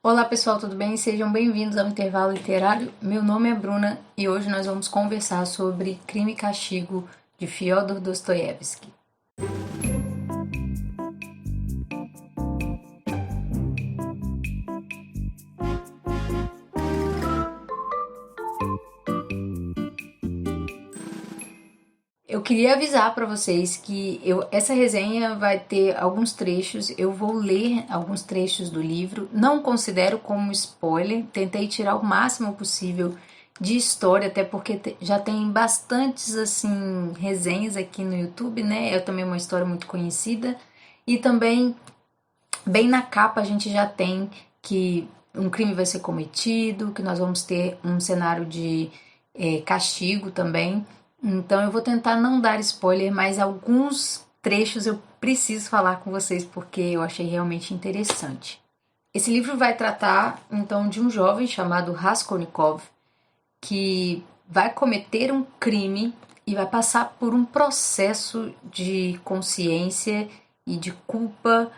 Olá pessoal, tudo bem? Sejam bem-vindos ao Intervalo Literário. Meu nome é Bruna e hoje nós vamos conversar sobre Crime e Castigo de Fyodor Dostoiévski. Eu queria avisar para vocês que essa resenha vai ter alguns trechos, eu vou ler alguns trechos do livro, não considero como spoiler, tentei tirar o máximo possível de história, até porque já tem bastantes assim resenhas aqui no YouTube, né? É também uma história muito conhecida e também bem na capa a gente já tem que um crime vai ser cometido, que nós vamos ter um cenário de castigo também. Então eu vou tentar não dar spoiler, mas alguns trechos eu preciso falar com vocês porque eu achei realmente interessante. Esse livro vai tratar então de um jovem chamado Raskolnikov que vai cometer um crime e vai passar por um processo de consciência e de culpa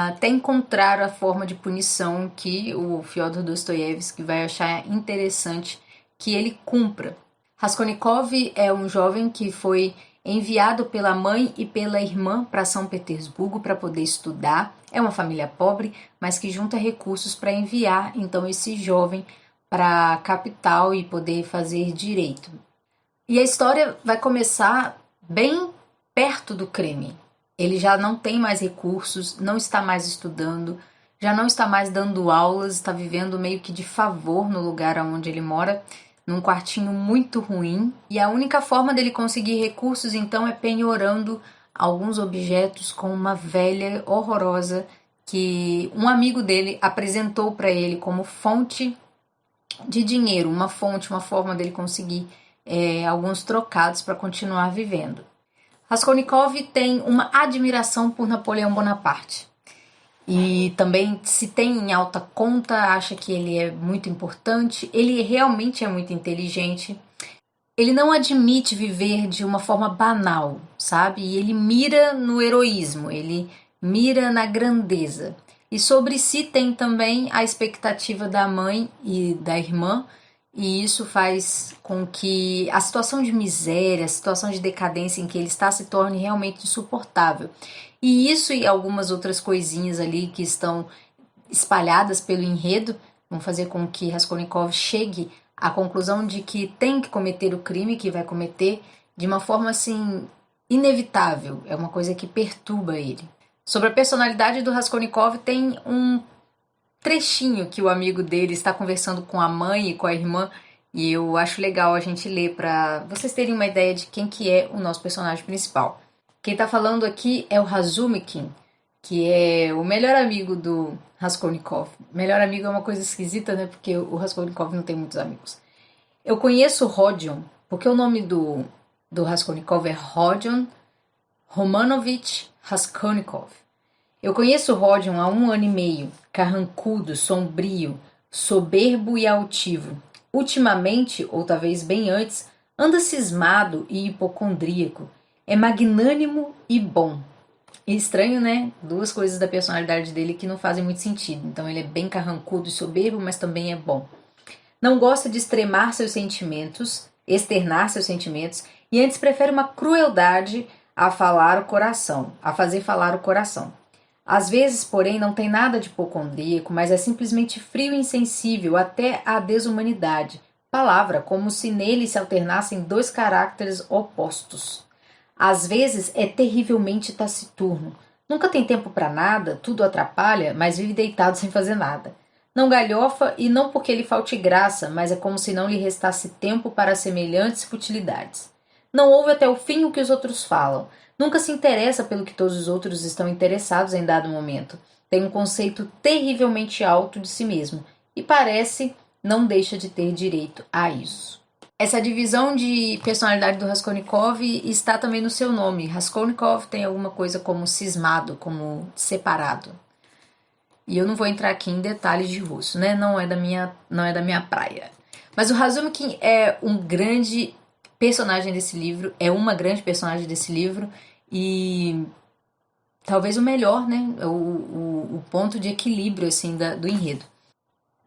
até encontrar a forma de punição que o Fyodor Dostoiévski vai achar interessante que ele cumpra. Raskolnikov é um jovem que foi enviado pela mãe e pela irmã para São Petersburgo para poder estudar. É uma família pobre, mas que junta recursos para enviar então esse jovem para a capital e poder fazer direito. E a história vai começar bem perto do crime. Ele já não tem mais recursos, não está mais estudando, já não está mais dando aulas, está vivendo meio que de favor no lugar onde ele mora, num quartinho muito ruim. E a única forma dele conseguir recursos então é penhorando alguns objetos com uma velha horrorosa que um amigo dele apresentou para ele como fonte de dinheiro, uma fonte, uma forma dele conseguir alguns trocados para continuar vivendo. Raskolnikov tem uma admiração por Napoleão Bonaparte e também se tem em alta conta, acha que ele é muito importante, ele realmente é muito inteligente. Ele não admite viver de uma forma banal, sabe? E ele mira no heroísmo, ele mira na grandeza. E sobre si tem também a expectativa da mãe e da irmã, e isso faz com que a situação de miséria, a situação de decadência em que ele está se torne realmente insuportável. E isso e algumas outras coisinhas ali que estão espalhadas pelo enredo vão fazer com que Raskolnikov chegue à conclusão de que tem que cometer o crime que vai cometer de uma forma assim inevitável, é uma coisa que perturba ele. Sobre a personalidade do Raskolnikov tem um trechinho que o amigo dele está conversando com a mãe e com a irmã e eu acho legal a gente ler para vocês terem uma ideia de quem que é o nosso personagem principal. Quem está falando aqui é o Razumikin, que é o melhor amigo do Raskolnikov. Melhor amigo é uma coisa esquisita, né? Porque o Raskolnikov não tem muitos amigos. Eu conheço o Rodion, porque o nome do Raskolnikov é Rodion Romanovich Raskolnikov. Eu conheço o Rodion há 1 ano e meio, carrancudo, sombrio, soberbo e altivo. Ultimamente, ou talvez bem antes, anda cismado e hipocondríaco. É magnânimo e bom. E estranho, né? Duas coisas da personalidade dele que não fazem muito sentido. Então ele é bem carrancudo e soberbo, mas também é bom. Não gosta de extremar seus sentimentos, externar seus sentimentos, e antes prefere uma crueldade a falar o coração, a fazer falar o coração. Às vezes, porém, não tem nada de hipocondríaco, mas é simplesmente frio e insensível até à desumanidade. Palavra, como se nele se alternassem dois caracteres opostos. Às vezes é terrivelmente taciturno. Nunca tem tempo para nada, tudo atrapalha, mas vive deitado sem fazer nada. Não galhofa e não porque lhe falte graça, mas é como se não lhe restasse tempo para semelhantes futilidades. Não ouve até o fim o que os outros falam. Nunca se interessa pelo que todos os outros estão interessados em dado momento. Tem um conceito terrivelmente alto de si mesmo e parece não deixa de ter direito a isso. Essa divisão de personalidade do Raskolnikov está também no seu nome. Raskolnikov tem alguma coisa como cismado, como separado. E eu não vou entrar aqui em detalhes de russo, né? Não é da minha praia. Mas o Razumikin é um grande personagem desse livro, é uma grande personagem desse livro e talvez o melhor, né? O ponto de equilíbrio assim do enredo.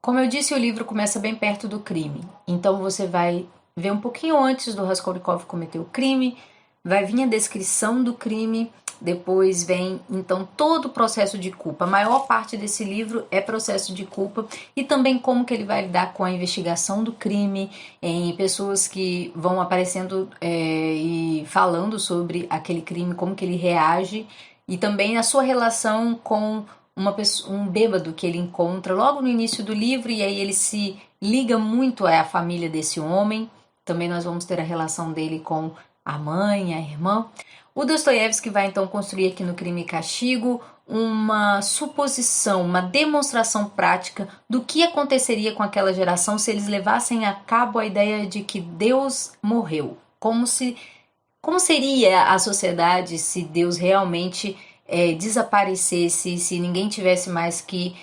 Como eu disse, o livro começa bem perto do crime, então você vai ver um pouquinho antes do Raskolnikov cometer o crime, vai vir a descrição do crime, depois vem então todo o processo de culpa. A maior parte desse livro é processo de culpa e também como que ele vai lidar com a investigação do crime, em pessoas que vão aparecendo e falando sobre aquele crime, como que ele reage e também a sua relação com um bêbado que ele encontra logo no início do livro e aí ele se liga muito à família desse homem. Também nós vamos ter a relação dele com a mãe, a irmã. O Dostoiévski vai então construir aqui no Crime e Castigo uma suposição, uma demonstração prática do que aconteceria com aquela geração se eles levassem a cabo a ideia de que Deus morreu. Como seria a sociedade se Deus realmente desaparecesse, se ninguém tivesse mais que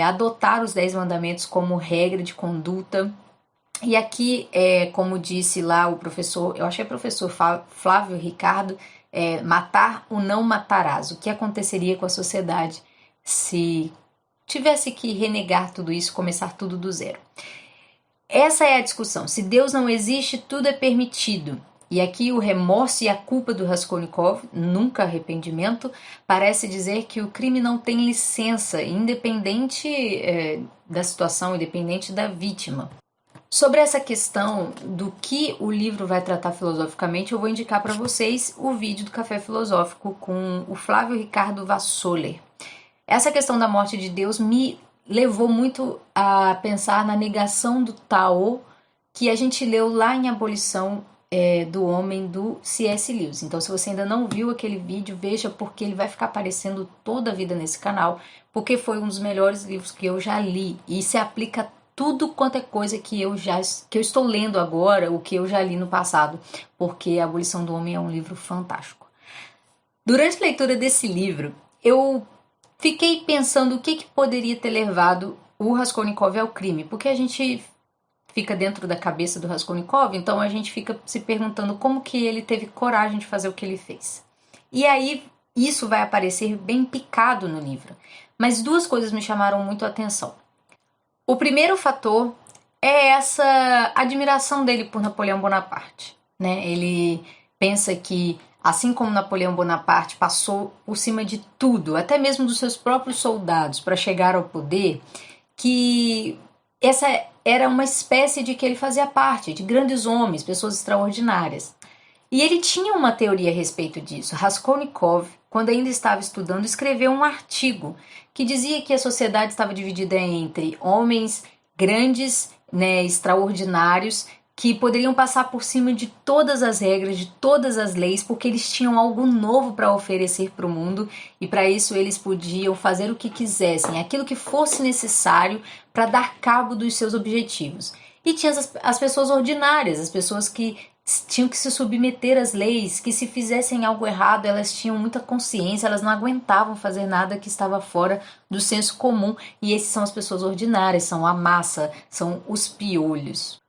adotar os 10 mandamentos como regra de conduta. E aqui, como disse lá o professor, eu achei professor Flávio Ricardo, matar ou não matarás. O que aconteceria com a sociedade se tivesse que renegar tudo isso, começar tudo do zero? Essa é a discussão. Se Deus não existe, tudo é permitido. E aqui o remorso e a culpa do Raskolnikov, nunca arrependimento, parece dizer que o crime não tem licença, independente da situação, independente da vítima. Sobre essa questão do que o livro vai tratar filosoficamente, eu vou indicar para vocês o vídeo do Café Filosófico com o Flávio Ricardo Vassoler. Essa questão da morte de Deus me levou muito a pensar na negação do Tao, que a gente leu lá em Abolição do Homem, do C.S. Lewis. Então, se você ainda não viu aquele vídeo, veja, porque ele vai ficar aparecendo toda a vida nesse canal, porque foi um dos melhores livros que eu já li e se aplica tudo quanto é coisa que eu estou lendo agora, o que eu já li no passado, porque A Abolição do Homem é um livro fantástico. Durante a leitura desse livro, eu fiquei pensando o que poderia ter levado o Raskolnikov ao crime, porque a gente fica dentro da cabeça do Raskolnikov, então a gente fica se perguntando como que ele teve coragem de fazer o que ele fez. E aí isso vai aparecer bem picado no livro. Mas duas coisas me chamaram muito a atenção. O primeiro fator é essa admiração dele por Napoleão Bonaparte, né? Ele pensa que, assim como Napoleão Bonaparte passou por cima de tudo, até mesmo dos seus próprios soldados, para chegar ao poder, que essa era uma espécie de que ele fazia parte de grandes homens, pessoas extraordinárias. E ele tinha uma teoria a respeito disso. Raskolnikov, quando ainda estava estudando, escreveu um artigo que dizia que a sociedade estava dividida entre homens grandes, né, extraordinários, que poderiam passar por cima de todas as regras, de todas as leis, porque eles tinham algo novo para oferecer para o mundo e para isso eles podiam fazer o que quisessem, aquilo que fosse necessário para dar cabo dos seus objetivos. E tinha as pessoas ordinárias, as pessoas que tinham que se submeter às leis, que se fizessem algo errado, elas tinham muita consciência, elas não aguentavam fazer nada que estava fora do senso comum, e esses são as pessoas ordinárias, são a massa, são os piolhos.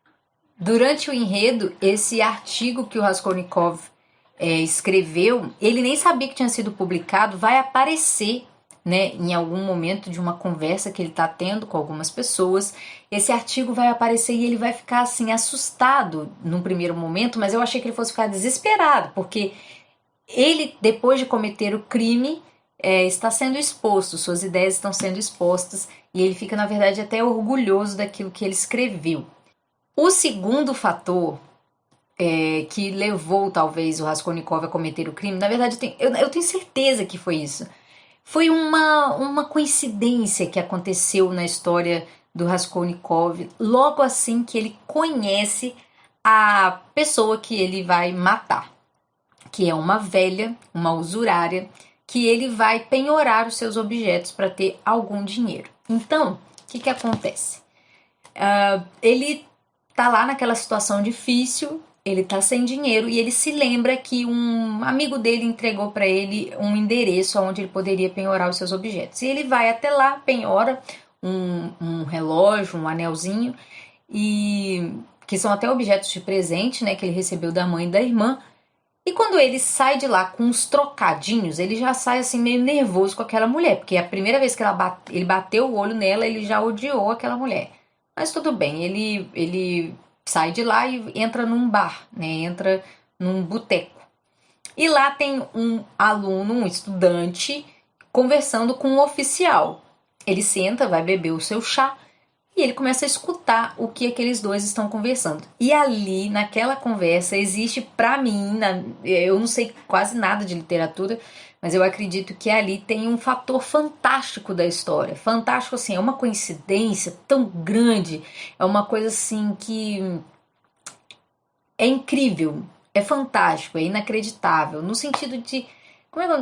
Durante o enredo, esse artigo que o Raskolnikov escreveu, ele nem sabia que tinha sido publicado, vai aparecer, né, em algum momento de uma conversa que ele está tendo com algumas pessoas. Esse artigo vai aparecer e ele vai ficar assim assustado num primeiro momento, mas eu achei que ele fosse ficar desesperado, porque ele, depois de cometer o crime, está sendo exposto, suas ideias estão sendo expostas e ele fica, na verdade, até orgulhoso daquilo que ele escreveu. O segundo fator que levou talvez o Raskolnikov a cometer o crime, na verdade eu tenho certeza que foi isso. Foi uma coincidência que aconteceu na história do Raskolnikov logo assim que ele conhece a pessoa que ele vai matar, que é uma velha, uma usurária, que ele vai penhorar os seus objetos para ter algum dinheiro. Então, o que acontece? Ele tá lá naquela situação difícil, ele tá sem dinheiro e ele se lembra que um amigo dele entregou para ele um endereço onde ele poderia penhorar os seus objetos. E ele vai até lá, penhora um relógio, um anelzinho, e que são até objetos de presente, né, que ele recebeu da mãe e da irmã. E quando ele sai de lá com uns trocadinhos, ele já sai assim meio nervoso com aquela mulher, porque a primeira vez que ele bateu o olho nela, ele já odiou aquela mulher. Mas tudo bem, ele sai de lá e entra num bar, né? Entra num boteco. E lá tem um aluno, um estudante, conversando com um oficial. Ele senta, vai beber o seu chá e ele começa a escutar o que aqueles dois estão conversando. E ali, naquela conversa, existe pra mim, eu não sei quase nada de literatura, mas eu acredito que ali tem um fator fantástico da história. Fantástico assim, é uma coincidência tão grande, é uma coisa assim que é incrível, é fantástico, é inacreditável, no sentido de.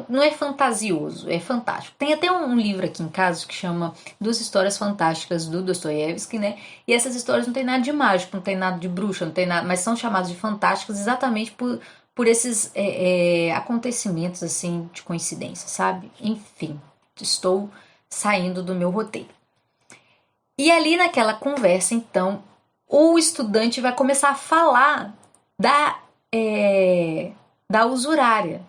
Não é fantasioso, é fantástico. Tem até um livro aqui em casa que chama Duas Histórias Fantásticas do Dostoiévski, né? E essas histórias não tem nada de mágico, não tem nada de bruxa, não tem nada, mas são chamadas de fantásticas exatamente por esses acontecimentos assim de coincidência, sabe? Enfim, estou saindo do meu roteiro. E ali naquela conversa, então, o estudante vai começar a falar da usurária.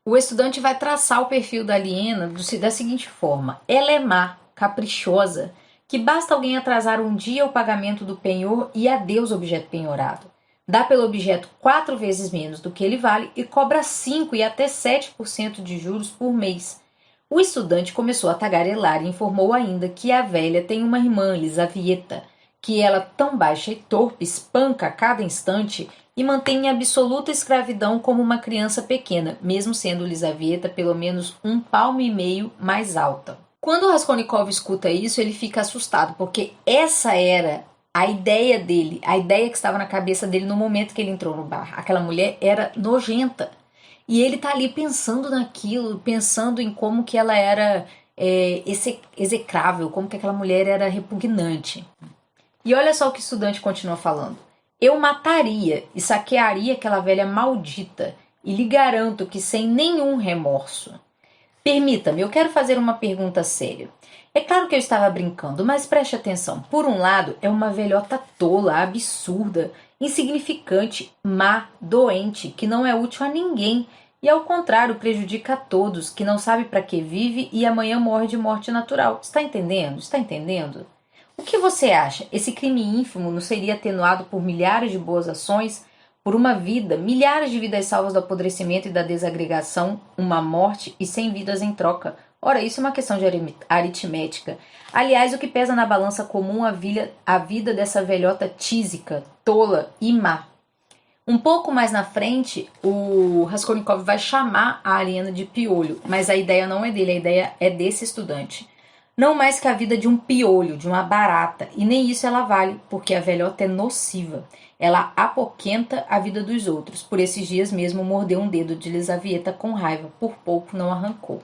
O estudante vai traçar o perfil da aliena da seguinte forma: ela é má, caprichosa, que basta alguém atrasar um dia o pagamento do penhor e adeus objeto penhorado. Dá pelo objeto 4 vezes menos do que ele vale e cobra 5 e até 7% de juros por mês. O estudante começou a tagarelar e informou ainda que a velha tem uma irmã, Lisavieta, que ela, tão baixa e torpe, espanca a cada instante e mantém em absoluta escravidão como uma criança pequena, mesmo sendo Lisavieta pelo menos 1,5 palmo mais alta. Quando o Raskolnikov escuta isso, ele fica assustado, porque essa era a ideia dele, a ideia que estava na cabeça dele no momento que ele entrou no bar. Aquela mulher era nojenta. E ele tá ali pensando naquilo, pensando em como que ela era execrável, como que aquela mulher era repugnante. E olha só o que o estudante continua falando. Eu mataria e saquearia aquela velha maldita e lhe garanto que sem nenhum remorso. Permita-me, eu quero fazer uma pergunta séria. É claro que eu estava brincando, mas preste atenção. Por um lado, é uma velhota tola, absurda, insignificante, má, doente, que não é útil a ninguém e, ao contrário, prejudica a todos, que não sabe para que vive e amanhã morre de morte natural. Está entendendo? Está entendendo? O que você acha? Esse crime ínfimo não seria atenuado por milhares de boas ações, por uma vida, milhares de vidas salvas do apodrecimento e da desagregação, uma morte e 100 vidas em troca? Ora, isso é uma questão de aritmética. Aliás, o que pesa na balança comum a vida dessa velhota tísica, tola e má. Um pouco mais na frente, o Raskolnikov vai chamar a aliena de piolho, mas a ideia não é dele, a ideia é desse estudante. Não mais que a vida de um piolho, de uma barata, e nem isso ela vale, porque a velhota é nociva. Ela apoquenta a vida dos outros. Por esses dias mesmo mordeu um dedo de Lisavieta com raiva, por pouco não arrancou.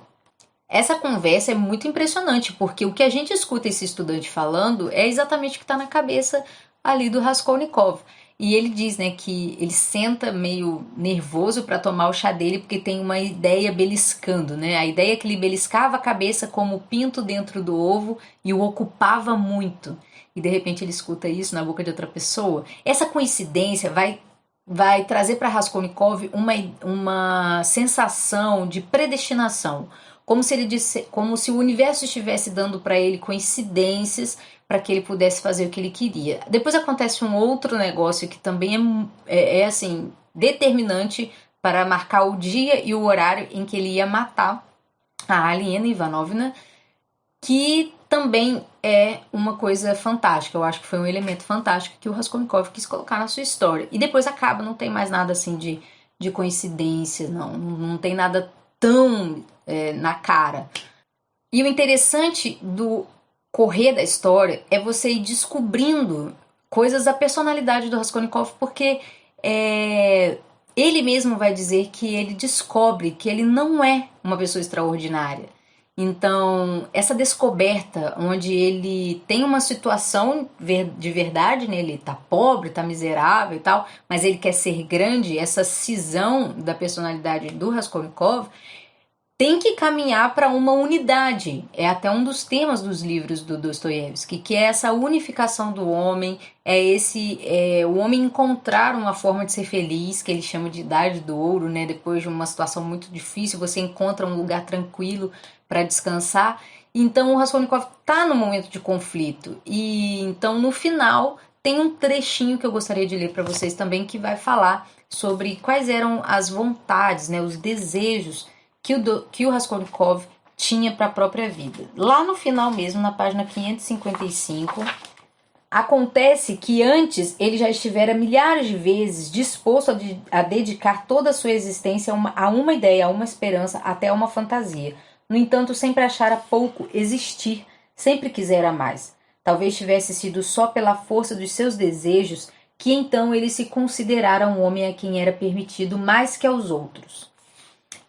Essa conversa é muito impressionante, porque o que a gente escuta esse estudante falando é exatamente o que está na cabeça ali do Raskolnikov. E ele diz, né, que ele senta meio nervoso para tomar o chá dele porque tem uma ideia beliscando, né? A ideia é que ele beliscava a cabeça como o pinto dentro do ovo e o ocupava muito. E de repente ele escuta isso na boca de outra pessoa. Essa coincidência vai trazer para Raskolnikov uma sensação de predestinação, como se o universo estivesse dando para ele coincidências para que ele pudesse fazer o que ele queria. Depois acontece um outro negócio que também é assim, determinante para marcar o dia e o horário em que ele ia matar a Aliena Ivanovna, que também é uma coisa fantástica. Eu acho que foi um elemento fantástico que o Raskolnikov quis colocar na sua história. E depois acaba, não tem mais nada assim de coincidência, não tem nada tão na cara. E o interessante do correr da história é você ir descobrindo coisas da personalidade do Raskolnikov, porque ele mesmo vai dizer que ele descobre que ele não é uma pessoa extraordinária. Então, essa descoberta onde ele tem uma situação de verdade, né? Ele tá pobre, tá miserável e tal, mas ele quer ser grande, essa cisão da personalidade do Raskolnikov tem que caminhar para uma unidade. É até um dos temas dos livros do Dostoiévski, que é essa unificação do homem, o homem encontrar uma forma de ser feliz, que ele chama de idade do ouro, né? Depois de uma situação muito difícil, você encontra um lugar tranquilo para descansar. Então o Raskolnikov está no momento de conflito. E então no final tem um trechinho que eu gostaria de ler para vocês também, que vai falar sobre quais eram as vontades, né, os desejos que o Raskolnikov tinha para a própria vida. Lá no final mesmo, na página 555, acontece que antes ele já estivera milhares de vezes disposto a dedicar toda a sua existência a uma ideia, a uma esperança, até a uma fantasia. No entanto, sempre achara pouco existir, sempre quisera mais. Talvez tivesse sido só pela força dos seus desejos que então ele se considerara um homem a quem era permitido mais que aos outros.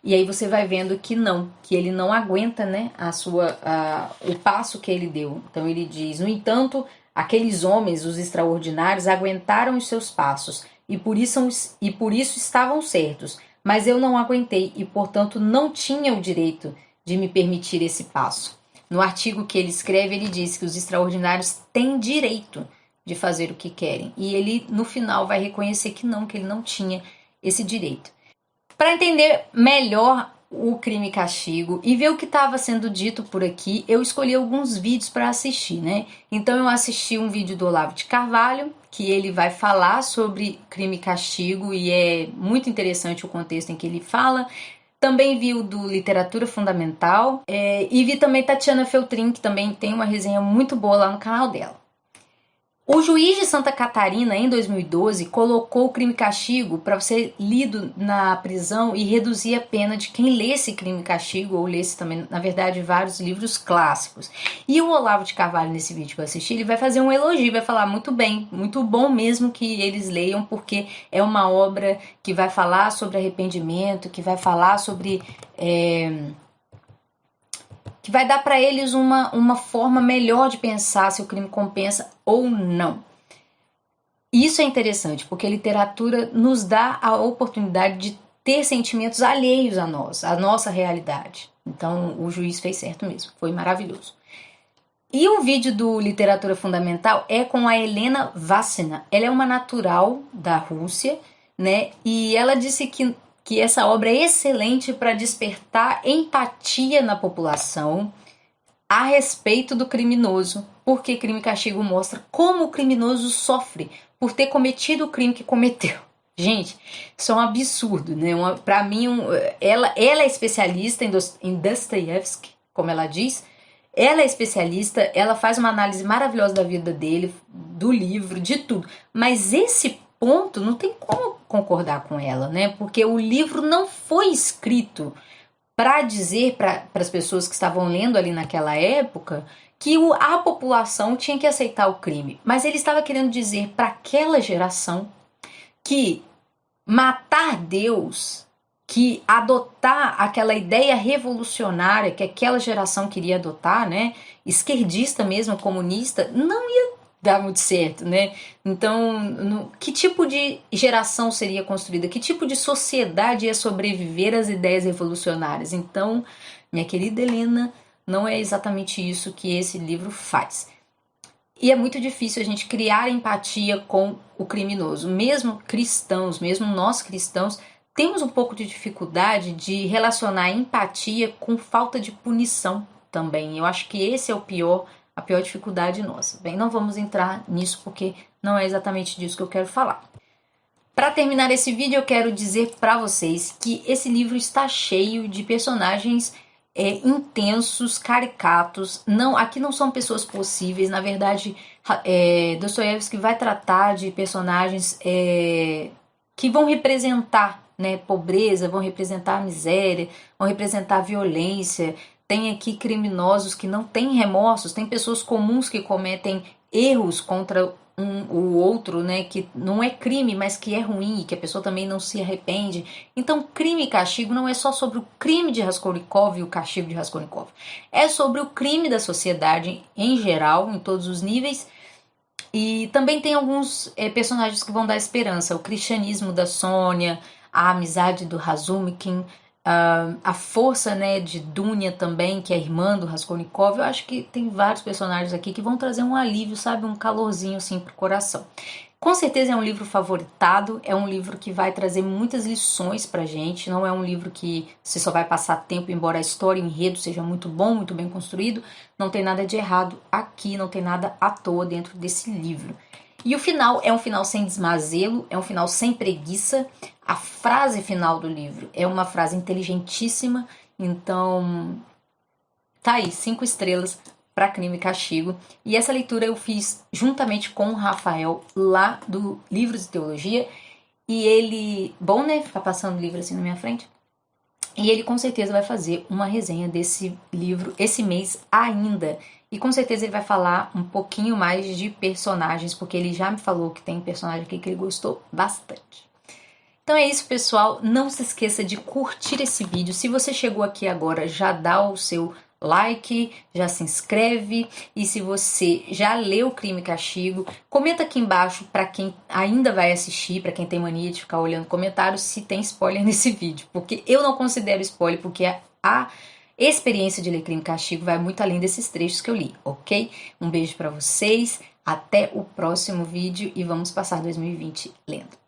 E aí você vai vendo que não, que ele não aguenta, né, o passo que ele deu. Então ele diz: no entanto, aqueles homens, os extraordinários, aguentaram os seus passos e por isso estavam certos. Mas eu não aguentei e, portanto, não tinha o direito de me permitir esse passo. No artigo que ele escreve, ele diz que os extraordinários têm direito de fazer o que querem. E ele, no final, vai reconhecer que ele não tinha esse direito. Para entender melhor o Crime e Castigo e ver o que estava sendo dito por aqui, eu escolhi alguns vídeos para assistir, né? Então eu assisti um vídeo do Olavo de Carvalho, que ele vai falar sobre Crime e Castigo e é muito interessante o contexto em que ele fala. Também vi o do Literatura Fundamental e vi também Tatiana Feltrin, que também tem uma resenha muito boa lá no canal dela. O juiz de Santa Catarina, em 2012, colocou o Crime e Castigo para ser lido na prisão e reduzir a pena de quem lesse Crime e Castigo ou lesse também, na verdade, vários livros clássicos. E o Olavo de Carvalho, nesse vídeo que eu assisti, ele vai fazer um elogio, vai falar muito bem, muito bom mesmo que eles leiam, porque é uma obra que vai falar sobre arrependimento, que vai falar sobre... que vai dar para eles uma forma melhor de pensar se o crime compensa ou não. Isso é interessante, porque a literatura nos dá a oportunidade de ter sentimentos alheios a nós, a nossa realidade. Então, o juiz fez certo mesmo, foi maravilhoso. E o vídeo do Literatura Fundamental é com a Helena Vassina. Ela é uma natural da Rússia, né? E ela disse que essa obra é excelente para despertar empatia na população a respeito do criminoso, porque Crime e Castigo mostra como o criminoso sofre por ter cometido o crime que cometeu. Gente, isso é um absurdo, né? Para mim, ela é especialista em Dostoiévski, como ela diz. Ela é especialista, ela faz uma análise maravilhosa da vida dele, do livro, de tudo. Mas esse ponto não tem como concordar com ela, né? Porque o livro não foi escrito para dizer para as pessoas que estavam lendo ali naquela época que a população tinha que aceitar o crime. Mas ele estava querendo dizer para aquela geração que matar Deus, que adotar aquela ideia revolucionária que aquela geração queria adotar, né, esquerdista mesmo, comunista, não ia dar muito certo, né? Então, que tipo de geração seria construída? Que tipo de sociedade ia sobreviver às ideias revolucionárias? Então, minha querida Helena, não é exatamente isso que esse livro faz. E é muito difícil a gente criar empatia com o criminoso. Mesmo cristãos, mesmo nós cristãos, temos um pouco de dificuldade de relacionar empatia com falta de punição também. Eu acho que esse é a pior dificuldade nossa. Bem, não vamos entrar nisso porque não é exatamente disso que eu quero falar. Para terminar esse vídeo, eu quero dizer para vocês que esse livro está cheio de personagens intensos, caricatos. Aqui não são pessoas possíveis. Na verdade, Dostoiévski vai tratar de personagens que vão representar, né, pobreza, vão representar miséria, vão representar violência. Tem aqui criminosos que não têm remorsos, tem pessoas comuns que cometem erros contra o outro, né, que não é crime, mas que é ruim e que a pessoa também não se arrepende. Então, Crime e Castigo não é só sobre o crime de Raskolnikov e o castigo de Raskolnikov. É sobre o crime da sociedade em geral, em todos os níveis. E também tem alguns personagens que vão dar esperança. O cristianismo da Sônia, a amizade do Razumikin, a força, né, de Dunya também, que é a irmã do Raskolnikov. Eu acho que tem vários personagens aqui que vão trazer um alívio, sabe, um calorzinho assim pro coração. Com certeza é um livro favoritado, é um livro que vai trazer muitas lições pra gente, não é um livro que você só vai passar tempo, embora a história e o enredo seja muito bom, muito bem construído, não tem nada de errado aqui, não tem nada à toa dentro desse livro. E o final é um final sem desmazelo, é um final sem preguiça. A frase final do livro é uma frase inteligentíssima, então tá aí, 5 estrelas para Crime e Castigo. E essa leitura eu fiz juntamente com o Rafael lá do Livros de Teologia. E ele, bom né, ficar passando livro assim na minha frente. E ele com certeza vai fazer uma resenha desse livro esse mês ainda. E com certeza ele vai falar um pouquinho mais de personagens, porque ele já me falou que tem personagem aqui que ele gostou bastante. Então é isso, pessoal. Não se esqueça de curtir esse vídeo. Se você chegou aqui agora, já dá o seu like, já se inscreve. E se você já leu Crime e Castigo, comenta aqui embaixo para quem ainda vai assistir, para quem tem mania de ficar olhando comentários, se tem spoiler nesse vídeo. Porque eu não considero spoiler, porque a experiência de ler Crime e Castigo vai muito além desses trechos que eu li, ok? Um beijo para vocês, até o próximo vídeo e vamos passar 2020 lendo.